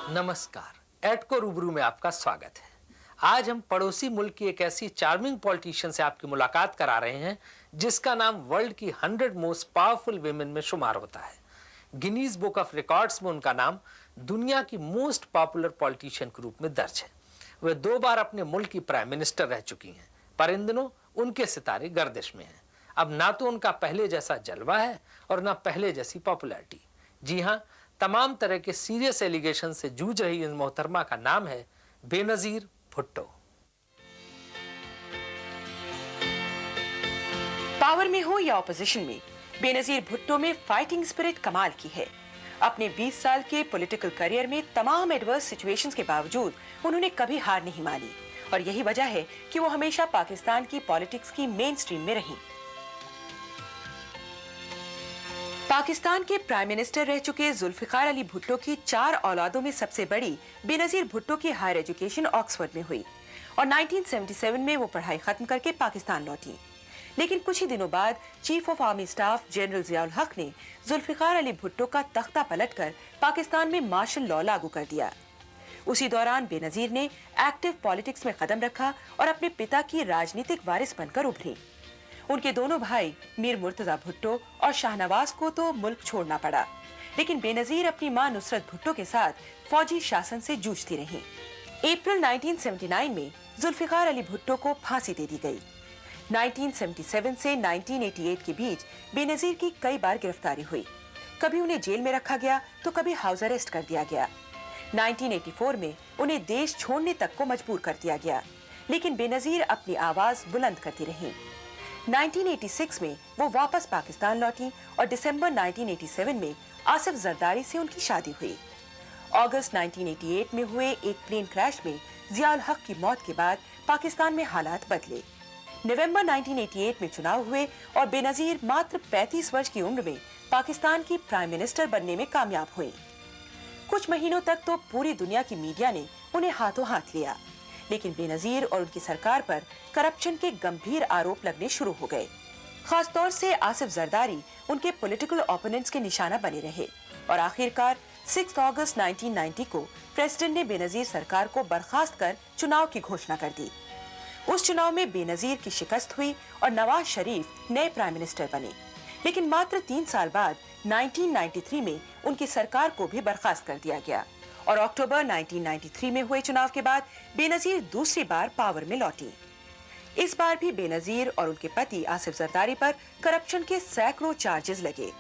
नमस्कार, एडको रूबरू में आपका स्वागत है। आज हम पड़ोसी मुल्क की एक ऐसी चार्मिंग पॉलिटिशियन से आपकी मुलाकात करा रहे हैं जिसका नाम वर्ल्ड की 100 मोस्ट पावरफुल विमेन में शुमार होता है। गिनीज बुक ऑफ रिकॉर्ड्स में उनका नाम दुनिया की मोस्ट पॉपुलर पॉलिटिशियन के रूप में दर्ज है। वे 2 बार अपने मुल्क की प्राइम मिनिस्टर रह चुकी हैं, पर इन दिनों उनके सितारे गर्दिश में हैं। अब ना तो उनका पहले जैसा जलवा है और ना पहले जैसी पॉपुलैरिटी। जी हाँ, तमाम तरह के सीरियस एलिगेशन से जूझ रही इस मोहतरमा का नाम है बेनजीर भुट्टो। पावर में हो या ऑपोजिशन में, बेनजीर भुट्टो में फाइटिंग स्पिरिट कमाल की है। अपने 20 साल के पॉलिटिकल करियर में तमाम एडवर्स सिचुएशंस के बावजूद उन्होंने कभी हार नहीं मानी और यही वजह है कि वो हमेशा पाकिस्तान की पॉलिटिक्स की मेन स्ट्रीम में रही। पाकिस्तान के प्राइम मिनिस्टर रह चुके जुल्फिकार अली भुट्टो की 4 औलादों में सबसे बड़ी बेनजीर भुट्टो की हायर एजुकेशन ऑक्सफोर्ड में हुई और 1977 में वो पढ़ाई खत्म करके पाकिस्तान लौटी। लेकिन कुछ ही दिनों बाद chief of army staff general Ziaul हक ने जुल्फिकार अली भुट्टो का तख्ता पलटकर पाकिस्तान में मार्शल लॉ लागू कर दिया। उसी दौरान बेनजीर ने एक्टिव पॉलिटिक्स में कदम रखा और अपने पिता की राजनीतिक वारिस बनकर उभरी। उनके दोनों भाई मीर मुर्तजा भुट्टो और शाहनवाज को तो मुल्क छोड़ना पड़ा, लेकिन बेनजीर अपनी मां नुसरत भुट्टो के साथ फौजी शासन से जूझती रहीं। अप्रैल 1979 में जुल्फिकार अली भुट्टो को फांसी दे दी गई। 1977 से 1988 के बीच बेनजीर की कई बार गिरफ्तारी हुई। कभी उन्हें जेल में रखा गया तो कभी हाउस अरेस्ट कर दिया गया। 1984 में उन्हें देश छोड़ने तक को मजबूर कर दिया गया, लेकिन बेनजीर अपनी आवाज बुलंद करती रहीं। 1986 में वो वापस पाकिस्तान लौटी और दिसंबर 1987 में आसिफ जरदारी से उनकी शादी हुई। अगस्त 1988 में हुए एक प्लेन क्रैश में जियाउल हक की मौत के बाद पाकिस्तान में हालात बदले। नवंबर 1988 में चुनाव हुए और बेनजीर मात्र 35 वर्ष की उम्र में पाकिस्तान की प्राइम मिनिस्टर बनने में कामयाब हुई। कुछ महीनों तक तो पूरी दुनिया की मीडिया ने उन्हें हाथों हाथ लिया, लेकिन बेनजीर और उनकी सरकार पर करप्शन के गंभीर आरोप लगने शुरू हो गए। खास तौर से आसिफ जरदारी उनके पॉलिटिकल ओपोनेंट्स के निशाना बने रहे और आखिरकार 6 अगस्त 1990 को प्रेसिडेंट ने बेनजीर सरकार को बर्खास्त कर चुनाव की घोषणा कर दी। उस चुनाव में बेनजीर की शिकस्त हुई और नवाज शरीफ नए प्राइम मिनिस्टर बने, लेकिन मात्र 3 साल बाद 1993 में उनकी सरकार को भी बर्खास्त कर दिया गया और अक्टूबर 1993 में हुए चुनाव के बाद बेनजीर दूसरी बार पावर में लौटी। इस बार भी बेनजीर और उनके पति आसिफ जरदारी पर करप्शन के सैकड़ों चार्जेस लगे।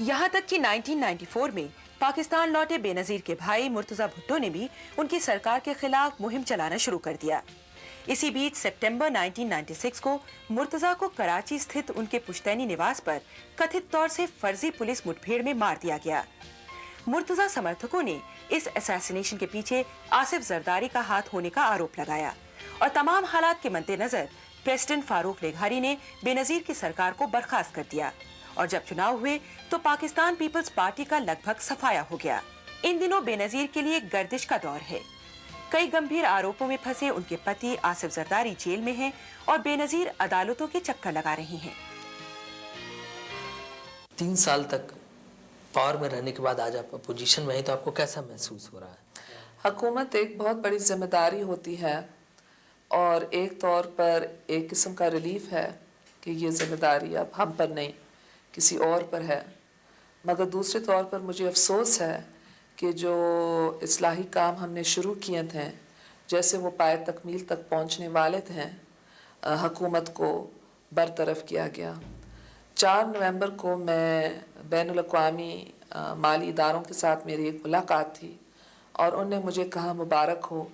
यहाँ तक कि 1994 में पाकिस्तान लौटे बेनजीर के भाई मुर्तजा भुट्टो ने भी उनकी सरकार के खिलाफ मुहिम चलाना शुरू कर दिया। इसी बीच सितंबर 1996 को मुर्तजा को कराची स्थित उनके पुश्तैनी निवास पर कथित तौर से फर्जी पुलिस मुठभेड़ में मार दिया गया। मुर्तजा समर्थकों ने इस असैसिनेशन के पीछे आसिफ जरदारी का हाथ होने का आरोप लगाया और तमाम हालात के मद्देनजर प्रेसिडेंट फारूक लेघारी ने बेनजीर की सरकार को बर्खास्त कर दिया और जब चुनाव हुए तो पाकिस्तान पीपल्स पार्टी का लगभग सफाया हो गया। इन दिनों बेनजीर के लिए गर्दिश का दौर है। कई गंभीर आरोपों में फंसे उनके पति आसिफ जरदारी जेल में हैं और बेनजीर अदालतों के चक्कर लगा रही हैं। 3 साल तक पावर में रहने के बाद आज आप अपोजिशन में हैं, तो आपको कैसा महसूस हो रहा है? हुकूमत एक बहुत बड़ी जिम्मेदारी होती है और एक तौर पर एक किस्म का रिलीफ है कि ये जिम्मेदारी अब हम पर नहीं किसी और पर है, मगर दूसरे तौर पर मुझे अफसोस है कि जो इस्लाही काम हमने शुरू किए थे, जैसे वो पाए तकमील तक पहुंचने वाले थे, हुकूमत को बरतरफ किया गया। 4 नवंबर को मैं बैनुल-अक़वामी माली इदारों के साथ मेरी एक मुलाकात थी और उन्होंने मुझे कहा मुबारक हो,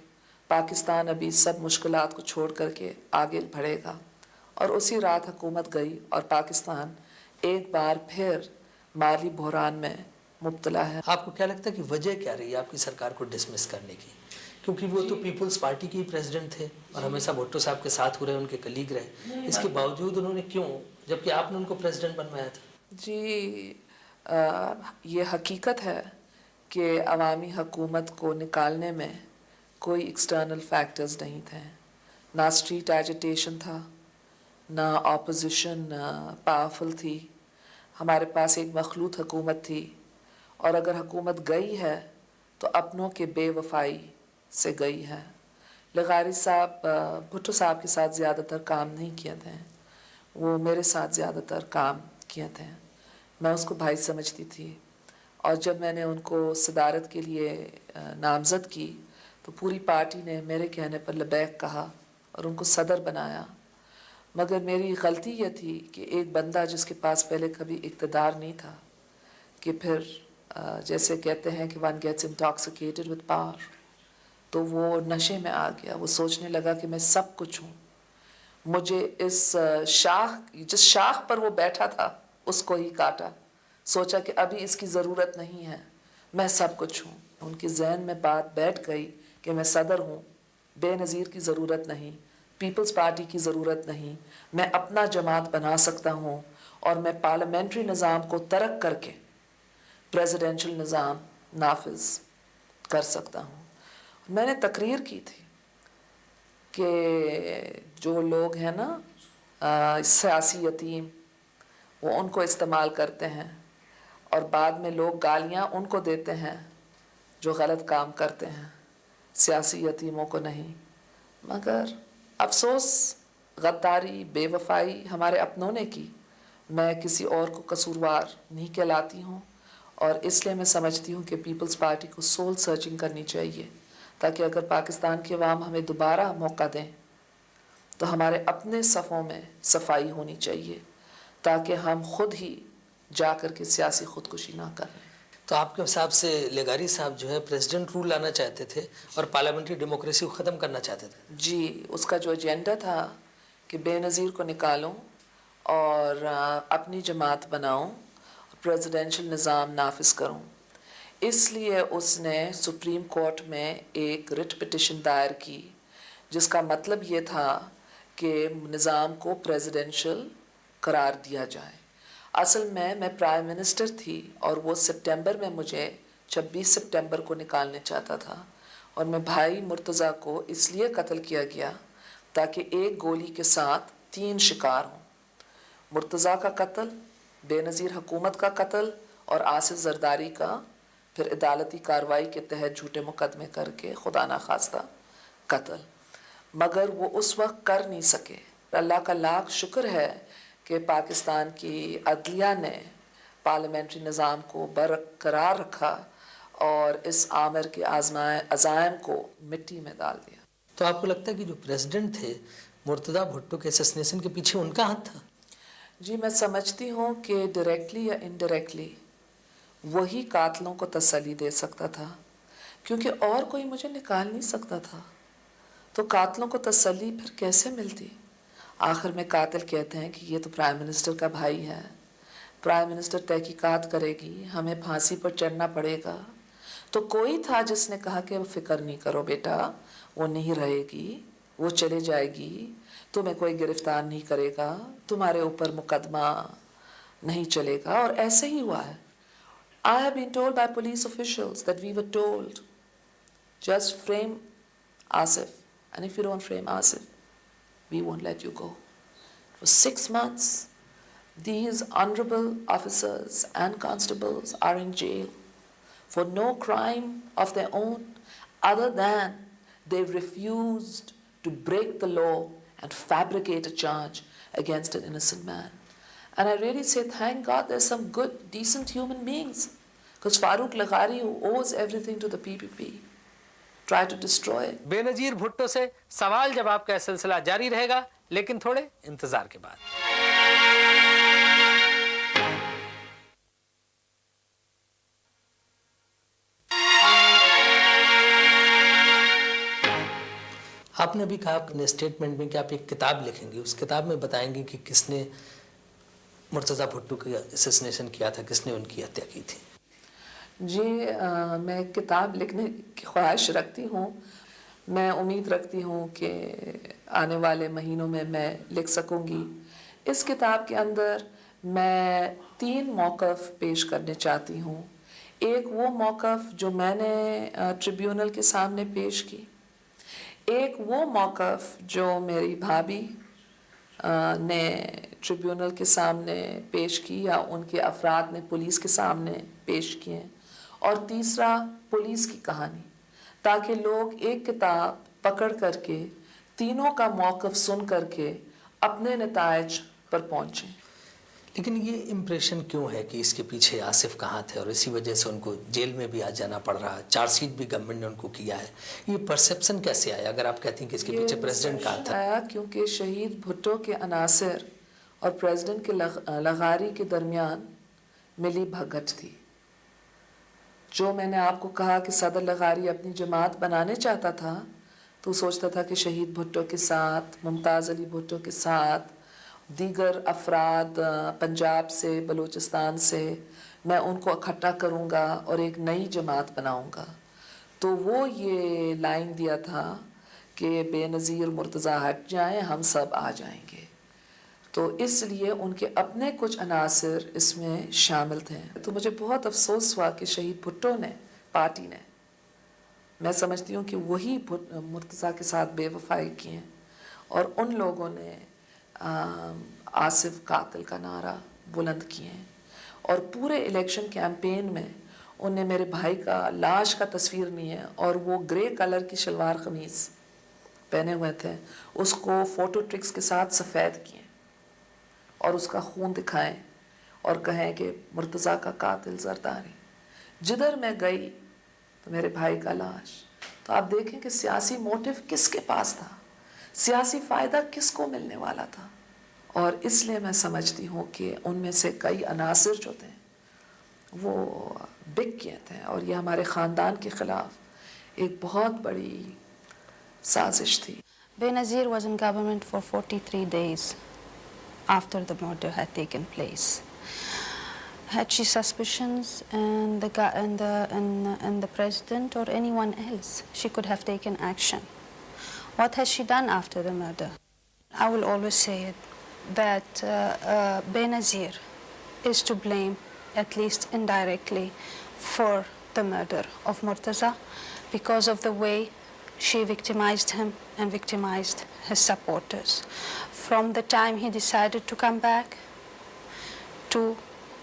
पाकिस्तान अभी सब मुश्किलात को छोड़ करके आगे बढ़ेगा। और उसी रात हुकूमत गई और पाकिस्तान एक बार फिर माली बहरान में मुब्तला है। आपको क्या लगता है कि वजह क्या रही है आपकी सरकार को डिसमिस करने की? क्योंकि वो तो पीपल्स पार्टी के प्रेसिडेंट थे और हमेशा भुट्टो साहब के साथ हो रहे, उनके कलीग रहे, इसके बावजूद उन्होंने क्यों, जबकि आपने उनको प्रेसिडेंट बनवाया था? जी, ये हकीकत है कि अवामी हुकूमत को निकालने में कोई एक्सटर्नल फैक्टर्स नहीं थे। ना स्ट्रीट एजिटेशन था, ना ऑपोजिशन पावरफुल थी। हमारे पास एक मखलूत हुकूमत थी और अगर हुकूमत गई है تو اپنوں کے بے وفائی سے گئی ہے. لغاری صاحب بھٹو صاحب کے ساتھ زیادہ تر کام نہیں کیے تھے, وہ میرے ساتھ زیادہ تر کام کیے تھے. میں اس کو بھائی سمجھتی تھی, اور جب میں نے ان کو صدارت کے لیے نامزد کی تو پوری پارٹی نے میرے کہنے پر لبیک کہا اور ان کو صدر بنایا. مگر میری غلطی یہ تھی کہ ایک بندہ جس کے پاس پہلے کبھی اقتدار نہیں تھا, کہ پھر جیسے کہتے ہیں کہ one gets intoxicated with power, تو وہ نشے میں آ گیا. وہ سوچنے لگا کہ میں سب کچھ ہوں. مجھے جس شاخ پر وہ بیٹھا تھا اس کو ہی کاٹا. سوچا کہ ابھی اس کی ضرورت نہیں ہے, میں سب کچھ ہوں. ان کے ذہن میں بات بیٹھ گئی کہ میں صدر ہوں, بے نظیر کی ضرورت نہیں, پیپلز پارٹی کی ضرورت نہیں, میں اپنا جماعت بنا سکتا ہوں اور میں پارلیمنٹری نظام کو ترک کر کے پریزیڈنشل نظام نافذ کر سکتا ہوں. میں نے تقریر کی تھی کہ جو لوگ ہیں نا سیاسی یتیم, وہ ان کو استعمال کرتے ہیں اور بعد میں لوگ گالیاں ان کو دیتے ہیں جو غلط کام کرتے ہیں, سیاسی یتیموں کو نہیں. مگر افسوس, غداری, بے وفائی ہمارے اپنوں نے کی. میں کسی اور کو قصوروار نہیں کہلاتی ہوں, اور اس لیے میں سمجھتی ہوں کہ پیپلز پارٹی کو سول سرچنگ کرنی چاہیے, تاکہ اگر پاکستان کے عوام ہمیں دوبارہ موقع دیں تو ہمارے اپنے صفوں میں صفائی ہونی چاہیے, تاکہ ہم خود ہی جا کر کے سیاسی خودکشی نہ کریں. تو آپ کے حساب سے لیگاری صاحب جو ہے پریزیڈنٹ رول لانا چاہتے تھے اور پارلیمنٹری ڈیموکریسی کو ختم کرنا چاہتے تھے. جی, اس کا جو ایجنڈا تھا کہ بے نظیر کو نکالوں اور اپنی جماعت بناؤں, پریزیڈنشل نظام نافذ کروں, اس لیے اس نے سپریم کورٹ میں ایک رٹ پٹیشن دائر کی, جس کا مطلب یہ تھا کہ نظام کو پریزیڈنشل قرار دیا جائے. اصل میں پرائم منسٹر تھی اور وہ سپٹمبر میں مجھے 26 سپٹمبر کو نکالنے چاہتا تھا, اور میں بھائی مرتضیٰ کو اس لیے قتل کیا گیا تاکہ ایک گولی کے ساتھ 3 شکار ہوں. مرتضیٰ کا قتل, بے نظیر حکومت کا قتل, اور آصف زرداری کا پھر عدالتی کارروائی کے تحت جھوٹے مقدمے کر کے خدا نخواستہ قتل. مگر وہ اس وقت کر نہیں سکے. اللہ کا لاکھ شکر ہے کہ پاکستان کی عدلیہ نے پارلیمنٹری نظام کو برقرار رکھا اور اس آمر کے عزائم کو مٹی میں ڈال دیا. تو آپ کو لگتا ہے کہ جو پریزیڈنٹ تھے مرتضیٰ بھٹو کے اسیسنیشن کے پیچھے ان کا ہاتھ تھا؟ جی, میں سمجھتی ہوں کہ ڈائریکٹلی یا انڈائریکٹلی وہی قاتلوں کو تسلی دے سکتا تھا, کیونکہ اور کوئی مجھے نکال نہیں سکتا تھا. تو قاتلوں کو تسلی پھر کیسے ملتی؟ آخر میں قاتل کہتے ہیں کہ یہ تو پرائم منسٹر کا بھائی ہے, پرائم منسٹر تحقیقات کرے گی, ہمیں پھانسی پر چڑھنا پڑے گا. تو کوئی تھا جس نے کہا کہ فکر نہیں کرو بیٹا, وہ نہیں رہے گی, وہ چلے جائے گی, تمہیں کوئی گرفتار نہیں کرے گا, تمہارے اوپر مقدمہ نہیں چلے گا. اور ایسے ہی ہوا ہے. I have been told by police officials that we were told, just frame Asif, and if you don't frame Asif, we won't let you go. For 6 months, these honorable officers and constables are in jail for no crime of their own, other than they refused to break the law and fabricate a charge against an innocent man. And I really say, thank God there's some good, decent human beings. Because Farooq Laghari, who owes everything to the PPP, tried to destroy it. بے نظیر بھٹو سے سوال جواب کا سلسلہ جاری رہے گا, لیکن تھوڑے انتظار کے بعد. آپ نے ابھی کہا اپنے اسٹیٹمنٹ میں کہ آپ ایک کتاب لکھیں گے, اس کتاب میں بتائیں گے کہ کس نے مرتضیٰ بھٹو کا اسیسنیشن کیا تھا, کس نے ان کی ہتیا کی تھی. جی, میں کتاب لکھنے کی خواہش رکھتی ہوں. میں امید رکھتی ہوں کہ آنے والے مہینوں میں لکھ سکوں گی. اس کتاب کے اندر میں 3 موقف پیش کرنے چاہتی ہوں. ایک وہ موقف جو میں نے ٹریبیونل کے سامنے پیش کی, ایک وہ موقف جو میری بھابھی نے ٹریبیونل کے سامنے پیش کی یا ان کے افراد نے پولیس کے سامنے پیش کیے, اور تیسرا پولیس کی کہانی، تاکہ لوگ ایک کتاب پکڑ کر کے تینوں کا موقف سن کر کے اپنے نتائج پر پہنچیں۔ لیکن یہ امپریشن کیوں ہے کہ اس کے پیچھے آصف کہاں تھے اور اسی وجہ سے ان کو جیل میں بھی آ جانا پڑ رہا ہے، چارج شیٹ بھی گورنمنٹ نے ان کو کیا ہے، یہ پرسیپشن کیسے آیا اگر آپ کہتی ہیں کہ اس کے پیچھے پریزیڈنٹ کہاں تھا؟ آیا کیونکہ شہید بھٹو کے عناصر اور پریزیڈنٹ کے لغاری کے درمیان ملی بھگت تھی۔ جو میں نے آپ کو کہا کہ صدر لغاری اپنی جماعت بنانے چاہتا تھا تو سوچتا تھا کہ شہید بھٹو کے ساتھ، ممتاز علی بھٹو کے ساتھ، دیگر افراد پنجاب سے، بلوچستان سے، میں ان کو اکٹھا کروں گا اور ایک نئی جماعت بناؤں گا۔ تو وہ یہ لائن دیا تھا کہ بے نظیر مرتضیٰ ہٹ جائیں، ہم سب آ جائیں گے۔ تو اس لیے ان کے اپنے کچھ عناصر اس میں شامل تھے۔ تو مجھے بہت افسوس ہوا کہ شہید بھٹو نے، پارٹی نے، میں سمجھتی ہوں کہ وہی مرتضیٰ کے ساتھ بے وفائی کی ہیں، اور ان لوگوں نے آصف قاتل کا نعرہ بلند کیے ہیں، اور پورے الیکشن کیمپین میں ان نے میرے بھائی کا لاش کا تصویر نہیں ہے اور وہ گرے کلر کی شلوار قمیض پہنے ہوئے تھے، اس کو فوٹو ٹرکس کے ساتھ سفید کیے اور اس کا خون دکھائیں اور کہیں کہ مرتضیٰ کا قاتل زرداری۔ جدھر میں گئی تو میرے بھائی کا لاش۔ تو آپ دیکھیں کہ سیاسی موٹیو کس کے پاس تھا، سیاسی فائدہ کس کو ملنے والا تھا، اور اس لیے میں سمجھتی ہوں کہ ان میں سے کئی عناصر جو تھے وہ بک گئے تھے، اور یہ ہمارے خاندان کے خلاف ایک بہت بڑی سازش تھی۔ Benazir was in government for 43 days after the murder had taken place. Had she suspicions and the president or anyone else, she could have taken action. What has she done after the murder? I will always say it, that Benazir is to blame, at least indirectly, for the murder of Murtaza because of the way she victimized him and victimized his supporters. From the time he decided to come back to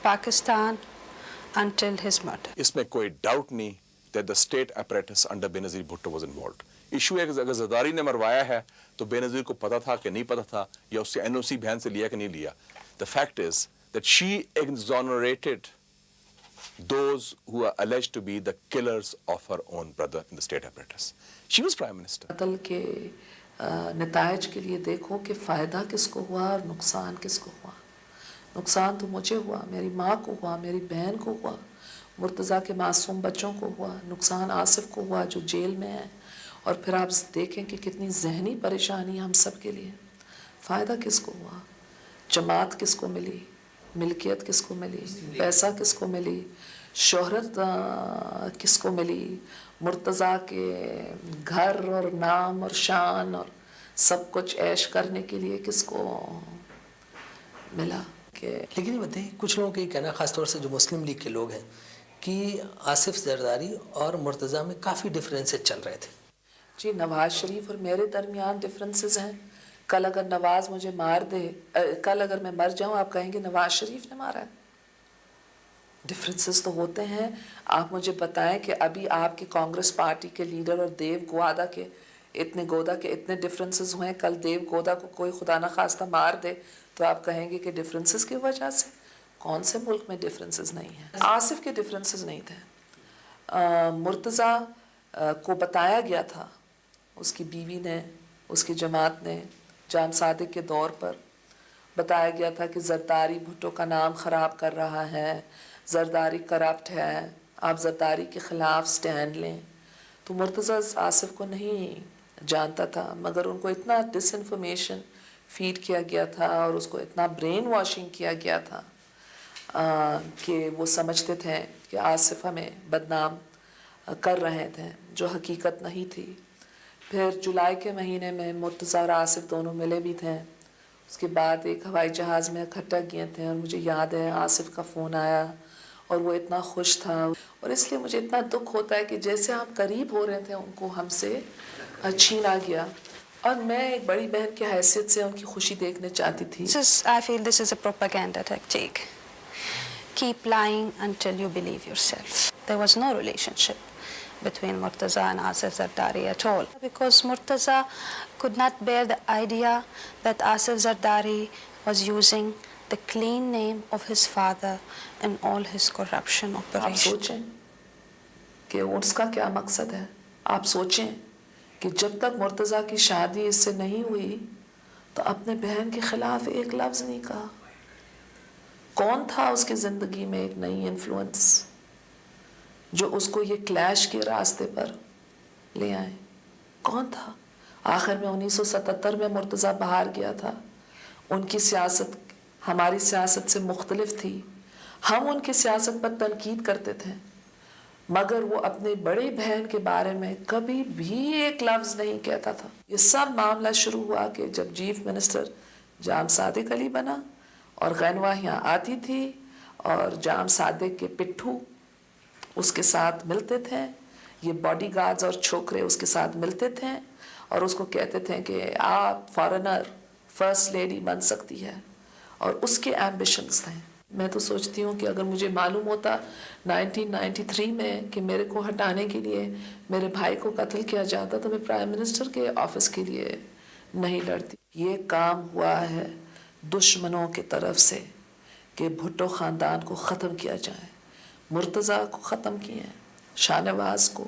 Pakistan until his murder. اس میں کوئی doubt نہیں that the state apparatus under Benazir Bhutto was involved. Issue ہے کہ اگر زرداری نے مروایا ہے تو بے نظیر کو پتا تھا کہ نہیں پتا تھا، یا اس سے این او سی بہن سے لیا کہ نہیں لیا. The fact is that she exonerated those who are alleged to be the killers of her own brother in the state apparatus. She was prime minister. قتل کے نتائج کے لیے دیکھو کہ فائدہ کس کو ہوا اور نقصان کس کو ہوا۔ نقصان تو مجھے ہوا، میری ماں کو ہوا، میری بہن کو ہوا، مرتضیٰ کے معصوم بچوں کو ہوا، نقصان آصف کو ہوا جو جیل میں ہے، اور پھر آپ دیکھیں کہ کتنی ذہنی پریشانی ہم سب کے لیے۔ فائدہ کس کو ہوا؟ جماعت کس کو ملی؟ ملکیت کس کو ملی؟ پیسہ کس کو ملی؟ شہرت کس کو ملی؟ مرتضیٰ کے گھر اور نام اور شان اور سب کچھ عیش کرنے کے لیے کس کو ملا؟ لیکن یہ بتائیے، کچھ لوگوں کا یہ کہنا، خاص طور سے جو مسلم لیگ کے لوگ ہیں، کہ آصف زرداری اور مرتضیٰ میں کافی ڈفرینسز چل رہے تھے۔ جی، نواز شریف اور میرے درمیان ڈفرینسز ہیں۔ کل اگر نواز مجھے مار دے، کل اگر میں مر جاؤں، آپ کہیں گے نواز شریف نے مارا ہے۔ ڈفرینسز تو ہوتے ہیں۔ آپ مجھے بتائیں کہ ابھی آپ کی کانگریس پارٹی کے لیڈر اور دیو گودا کے اتنے ڈفرینسز ہوئے، کل دیو گودا کو کوئی خدا نخواستہ مار دے تو آپ کہیں گے کہ ڈفرینسز کی وجہ سے؟ کون سے ملک میں ڈفرینسز نہیں ہیں؟ آصف کے ڈفرینسز نہیں تھے۔ مرتضیٰ کو بتایا گیا تھا، اس کی بیوی نے، اس کی جماعت نے، جان صادق کے دور پر بتایا گیا تھا کہ زرداری بھٹو کا نام خراب کر رہا ہے، زرداری کرپٹ ہے، آپ زرداری کے خلاف سٹینڈ لیں۔ تو مرتضیٰ آصف کو نہیں جانتا تھا، مگر ان کو اتنا ڈس انفارمیشن فیڈ کیا گیا تھا اور اس کو اتنا برین واشنگ کیا گیا تھا کہ وہ سمجھتے تھے کہ آصف ہمیں بدنام کر رہے تھے، جو حقیقت نہیں تھی۔ پھر جولائی کے مہینے میں مرتضیٰ اور آصف دونوں ملے بھی تھے، اس کے بعد ایک ہوائی جہاز میں اکٹھا کیے تھے، اور مجھے یاد ہے آصف کا فون آیا اور وہ اتنا خوش تھا، اور اس لیے مجھے اتنا دکھ ہوتا ہے کہ جیسے ہم قریب ہو رہے تھے ان کو ہم سے چھینا گیا، اور میں ایک بڑی بہن کی حیثیت سے ان کی خوشی دیکھنے چاہتی تھی۔ I feel this is a propaganda tactic. keep lying until you believe yourself. There was no relationship between Murtaza and Asif Zardari at all, because Murtaza could not bear the idea that Asif Zardari was using the clean name of his father in all his corruption आप operations. सोचें कि उसका क्या मकसद है. आप सोचें कि जब तक मुर्तज़ा की शादी इससे नहीं हुई तो अपने बहन के खिलाफ एक लफ्ज़ नहीं कहा. कौन था उसकी ज़िंदगी में एक नई इन्फ्लुएंस जो उसको ये क्लैश के रास्ते पर ले आए? कौन था? आखिर में 1977 में मुर्तज़ा बाहर गया था. उनकी सियासत हमारी सियासत से मुख्तलिफ थी. हम उनकी सियासत पर तनकीद करते थे, मगर वो अपने बड़े बहन के बारे में कभी भी एक लफ्ज़ नहीं कहता था. ये सब मामला शुरू हुआ कि जब चीफ मिनिस्टर जाम सादिक अली बना और गैनवा यहाँ आती थी और जाम सादिक के पिट्ठू उसके साथ मिलते थे. ये बॉडीगार्ड्स और छोकरे उसके साथ मिलते थे और उसको कहते थे कि आप फॉरेनर फर्स्ट लेडी बन सकती है, और उसके एम्बिशंस थे. मैं तो सोचती हूँ कि अगर मुझे मालूम होता 1993 में कि मेरे को हटाने के लिए मेरे भाई को कत्ल किया जाता तो मैं प्राइम मिनिस्टर के ऑफिस के लिए नहीं लड़ती. ये काम हुआ है दुश्मनों की तरफ से कि भुट्टो ख़ानदान को ख़त्म किया जाए. मुर्तज़ा को ख़त्म किए, शाहनवाज को,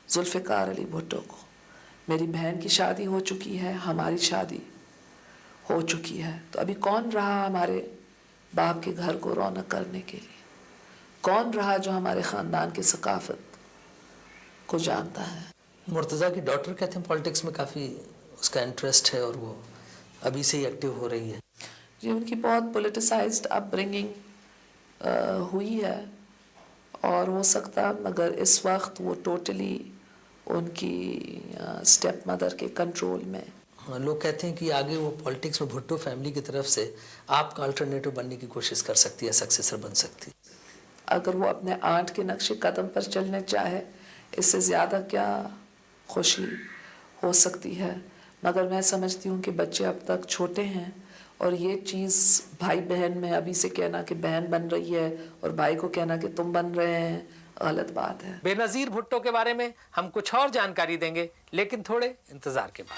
जुल्फ़िकार अली भुट्टो को. मेरी बहन की शादी हो चुकी है, हमारी शादी हो चुकी है, तो अभी कौन रहा हमारे बाप के घर को रौनक करने के लिए? कौन रहा जो हमारे ख़ानदान की सकाफत को जानता है? मुर्तज़ा की डॉटर कहते हैं पॉलिटिक्स में काफ़ी उसका इंटरेस्ट है और वो अभी से ही एक्टिव हो रही है. जी, उनकी बहुत पोलिटिसाइज्ड अपब्रिंगिंग हुई है और हो सकता, मगर इस वक्त वो टोटली उनकी स्टेप मदर के कंट्रोल में. लोग कहते हैं कि आगे वो पॉलिटिक्स में भुट्टो फैमिली की तरफ से आपका अल्टरनेटिव बनने की कोशिश कर सकती है, सक्सेसर बन सकती. अगर वो अपने आंट के नक्शे कदम पर चलने चाहे, इससे ज़्यादा क्या खुशी हो सकती है. मगर मैं समझती हूँ कि बच्चे अब तक छोटे हैं और ये चीज़ भाई बहन में अभी से कहना कि बहन बन रही है और भाई को कहना कि तुम बन रहे हैं, गलत बात है. बेनज़ीर भुट्टो के बारे में हम कुछ और जानकारी देंगे, लेकिन थोड़े इंतजार के बाद.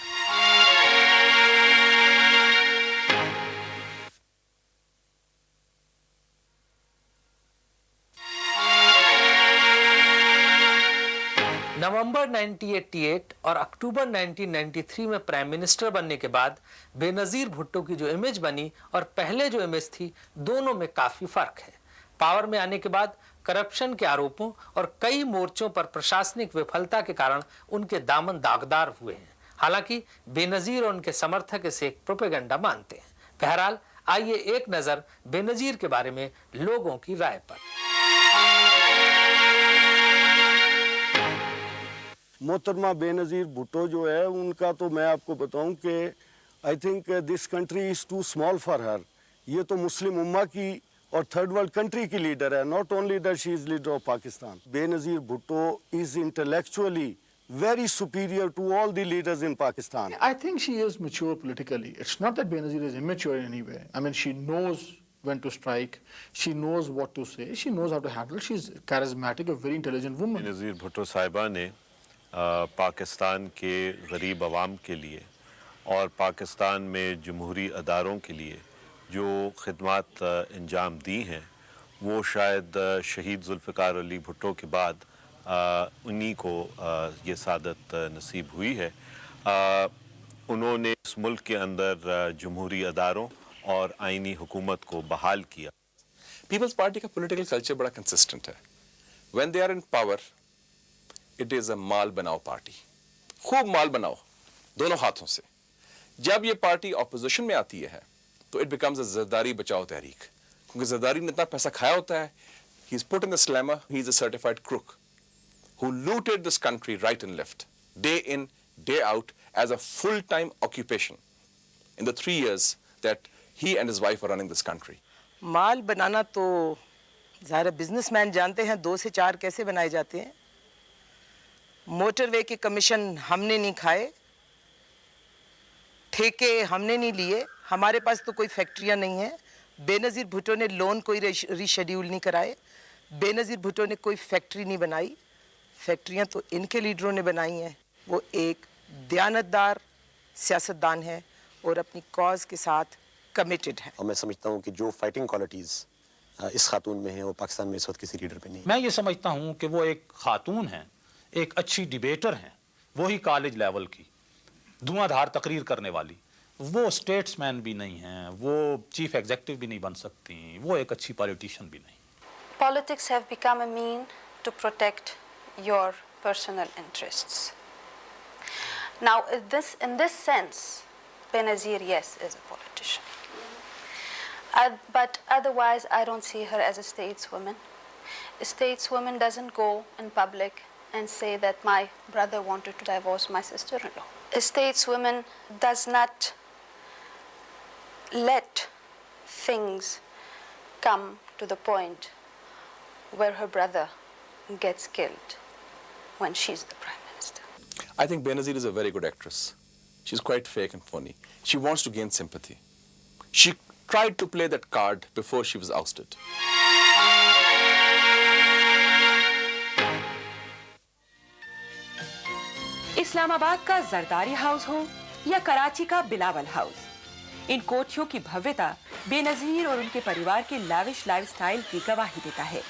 नवंबर 1988 और अक्टूबर 1993 में प्राइम मिनिस्टर बनने के बाद बेनज़ीर भुट्टो की जो इमेज बनी और पहले जो इमेज थी, दोनों में काफी फर्क है. पावर में आने के बाद करप्शन के आरोपों और कई मोर्चों पर प्रशासनिक विफलता के कारण उनके दामन दागदार हुए हैं. हालांकि बेनज़ीर और उनके समर्थक इसे एक प्रोपेगेंडा मानते हैं. बहरहाल आइए एक नजर बेनज़ीर के बारे में लोगों की राय पर. मोहतरमा बेनज़ीर भुट्टो जो है उनका तो मैं आपको बताऊं कि I think this country is too small for her. ये तो मुस्लिम उम्मा की और थर्ड वर्ल्ड कंट्री की लीडर है. Not only that she is leader of Pakistan. Benazir Bhutto is intellectually very superior to all the leaders in Pakistan. I think she is mature politically. It's not that Benazir is immature in any way. I mean, she knows when to strike. She knows what to say. She knows how to handle. She's charismatic, a very intelligent woman. Benazir Bhutto साहिबा ने पाकिस्तान के गरीब आवाम के लिए और पाकिस्तान में जमहूरी अदारों के लिए जो खिदमत अंजाम दी हैं, वो शायद शहीद जुल्फ़िकार अली भुट्टो के बाद उन्हीं को ये सादत नसीब हुई है. उन्होंने इस मुल्क के अंदर जमहूरी अदारों और आइनी हुकूमत को बहाल किया. पीपल्स पार्टी का पॉलिटिकल कल्चर बड़ा कंसिस्टेंट है. When they are in power it is a माल बनाओ पार्टी. खूब माल बनाओ दोनों हाथों से. जब ये पार्टी ऑपोजिशन में आती है तो इट बिकम्स अ ज़रदारी बचाओ तहरीक, क्योंकि ज़रदारी ने इतना पैसा खाया होता है. He is put in the slammer, he is a certified crook who looted this country right and left, day in, day out, as a full-time occupation in the 3 years that he and his wife were running this country. माल बनाना तो ज़ाहिर businessman जानते हैं 2 से 4 कैसे बनाए जाते हैं. Motorway के कमीशन हमने नहीं खाए, ठेके हमने नहीं लिए. हमारे पास तो कोई फैक्ट्रियां नहीं है. बेनज़ीर भुट्टो ने लोन कोई रीशेड्यूल नहीं कराए, बेनज़ीर भुट्टो ने कोई फैक्ट्री नहीं बनाई, फैक्ट्रियां तो इनके लीडरों ने बनाई हैं। वो एक दयानतदार सियासतदान है और अपनी कॉज के साथ कमिटेड है। और मैं समझता हूँ कि जो फाइटिंग क्वालिटीज़ इस खातून में हैं वो पाकिस्तान में इस वक्त किसी लीडर पे नहीं। मैं ये समझता हूँ कि वो एक खातून हैं, एक अच्छी डिबेटर हैं, वही कॉलेज लेवल की धुआंधार तकरीर करने वाली, वो स्टेट्समैन भी नहीं हैं, वो चीफ एग्जीक्यूटिव भी नहीं बन सकती, वो एक अच्छी पॉलिटिशियन भी नहीं। Politics have become a mean to protect your personal interests. Now, in this sense, Benazir, yes, is a politician. But otherwise, I don't see her as a stateswoman. A stateswoman doesn't go in public and say that my brother wanted to divorce my sister-in-law. A stateswoman does not let things come to the point where her brother gets killed when she's the prime minister. I think Benazir is a very good actress. She's quite fake and funny. She wants to gain sympathy. She tried to play that card before she was ousted. Islamabad का Zardari house हो या कराची का Bilawal house, इन कोठियों की भव्यता बेनजीर और उनके परिवार के लाविश लाइफस्टाइल की गवाही देता है।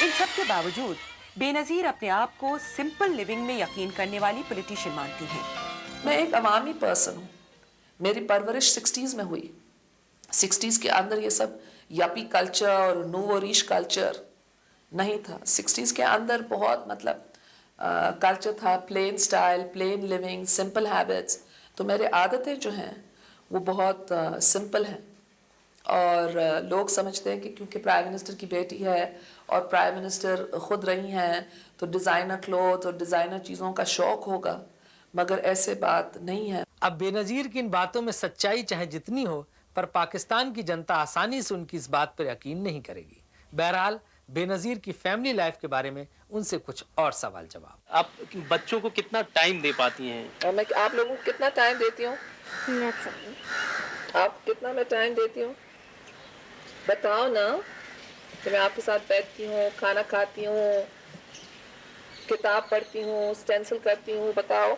इन सब के बावजूद बेनजीर अपने आप को सिंपल लिविंग में यकीन करने वाली पॉलिटिशियन मानती हैं। मैं एक अवामी पर्सन हूँ। मेरी परवरिश 60s में हुई। 60s के अंदर ये सब यपी कल्चर और नूवो रीश कल्चर नहीं था। 60s के अंदर बहुत मतलब कल्चर था, plain style, plain living, simple habits. तो मेरे आदतें जो हैं वो बहुत सिंपल हैं और लोग समझते हैं कि क्योंकि प्राइम मिनिस्टर की बेटी है और प्राइम मिनिस्टर खुद रही हैं तो डिज़ाइनर क्लोथ और डिज़ाइनर चीज़ों का शौक़ होगा, मगर ऐसे बात नहीं है। अब बेनजीर की इन बातों में सच्चाई चाहे जितनी हो, पर पाकिस्तान की जनता आसानी से उनकी इस बात पर यकीन नहीं करेगी। बहरहाल बेनजीर की फैमिली लाइफ के बारे में उनसे कुछ और सवाल जवाब। आप बच्चों को कितना टाइम दे पाती हैं? और मैं आप लोगों को कितना टाइम देती हूँ? आप कितना मैं टाइम देती हूँ बताओ ना। तो मैं आपके साथ बैठती हूँ, खाना खाती हूँ, किताब पढ़ती हूँ, स्टेंसिल करती हूँ, बताओ।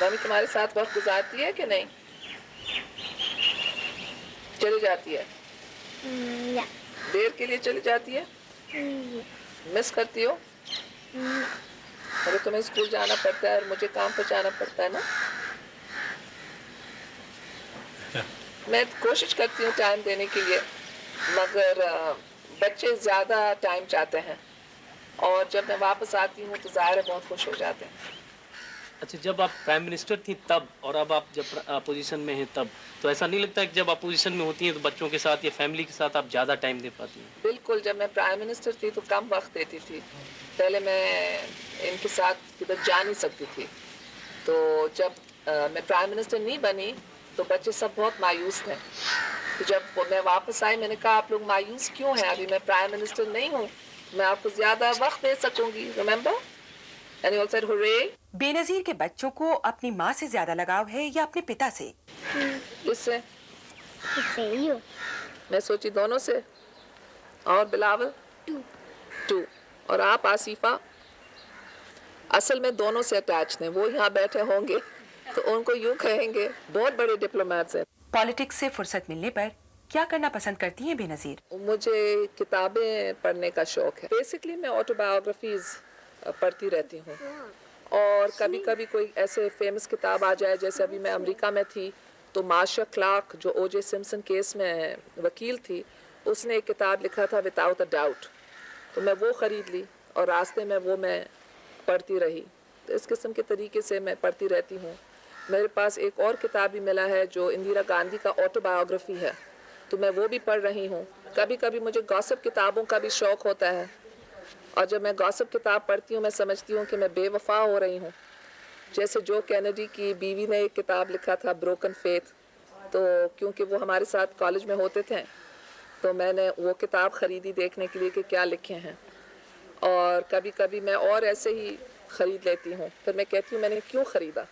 मम्मी तुम्हारे साथ वक्त गुजारती है कि नहीं? चली जाती है? देर के लिए चली जाती है? मिस करती हो? अगर तुम्हें स्कूल जाना पड़ता है और मुझे काम पर जाना पड़ता है ना, मैं कोशिश करती हूँ टाइम देने के लिए, मगर बच्चे ज़्यादा टाइम चाहते हैं और जब मैं वापस आती हूँ तो ज़ाहिर है बहुत खुश हो जाते हैं। अच्छा, जब आप प्राइम मिनिस्टर थी तब और अब आप जब अपोजिशन में हैं तब, तो ऐसा नहीं लगता है कि जब अपोजिशन में होती हैं तो बच्चों के साथ या फैमिली के साथ आप ज़्यादा टाइम दे पाती हैं? बिल्कुल, जब मैं प्राइम मिनिस्टर थी तो कम वक्त देती थी। पहले मैं इनके साथ किधर जा नहीं सकती थी, तो जब मैं प्राइम मिनिस्टर नहीं बनी तो बच्चे सब बहुत मायूस थे। तो जब मैं वापस आई मैंने कहा आप लोग मायूस क्यों हैं? अभी मैं प्राइम मिनिस्टर नहीं हूँ, मैं आपको ज़्यादा वक्त दे सकूँगी। Remember? And he all said, hooray. Benazir के बच्चों को अपनी माँ से ज्यादा लगाव है या अपने पिता से? किससे? मैं सोची दोनों से। और बिलावल? टू। और आप आसिफा? असल में दोनों से अटैच हैं। वो यहाँ बैठे होंगे तो उनको यूँ कहेंगे, बहुत बड़े डिप्लोमेट्स हैं। पॉलिटिक्स से फुर्सत मिलने पर क्या करना पसंद करती हैं बेनजीर? मुझे किताबें पढ़ने का शौक है। बेसिकली मैं ऑटोबायोग्राफीज पढ़ती रहती हूँ और कभी कभी कोई ऐसे फेमस किताब आ जाए, जैसे अभी मैं अमेरिका में थी तो मार्शा क्लार्क जो ओजे सिम्पसन केस में वकील थी, उसने एक किताब लिखा था विदाउट अ डाउट, तो मैं वो ख़रीद ली और रास्ते में वो मैं पढ़ती रही। तो इस किस्म के तरीके से मैं पढ़ती रहती हूँ। मेरे पास एक और किताब भी मिला है जो इंदिरा गांधी का ऑटोबायोग्राफी है, तो मैं वो भी पढ़ रही हूँ। कभी कभी मुझे गॉसिप किताबों का भी शौक़ होता है और जब मैं गॉसिप किताब पढ़ती हूँ मैं समझती हूँ कि मैं बेवफा हो रही हूँ। जैसे जो कैनेडी की बीवी ने एक किताब लिखा था ब्रोकन फेथ, तो क्योंकि वो हमारे साथ कॉलेज में होते थे तो मैंने वो किताब ख़रीदी देखने के लिए कि क्या लिखे हैं, और कभी कभी मैं और ऐसे ही ख़रीद लेती हूँ, फिर मैं कहती हूँ मैंने क्यों ख़रीदा।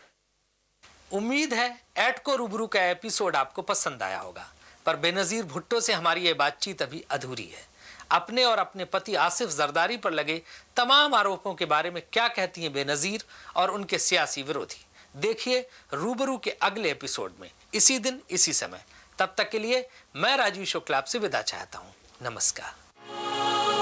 उम्मीद है ऐड को रूबरू का एपिसोड आपको पसंद आया होगा, पर बेनज़ीर भुट्टो से हमारी ये बातचीत अभी अधूरी है। अपने और अपने पति आसिफ जरदारी पर लगे तमाम आरोपों के बारे में क्या कहती हैं बेनज़ीर और उनके सियासी विरोधी, देखिए रूबरू के अगले एपिसोड में, इसी दिन इसी समय। तब तक के लिए मैं राजीव शुक्ला आपसे विदा चाहता हूँ। नमस्कार।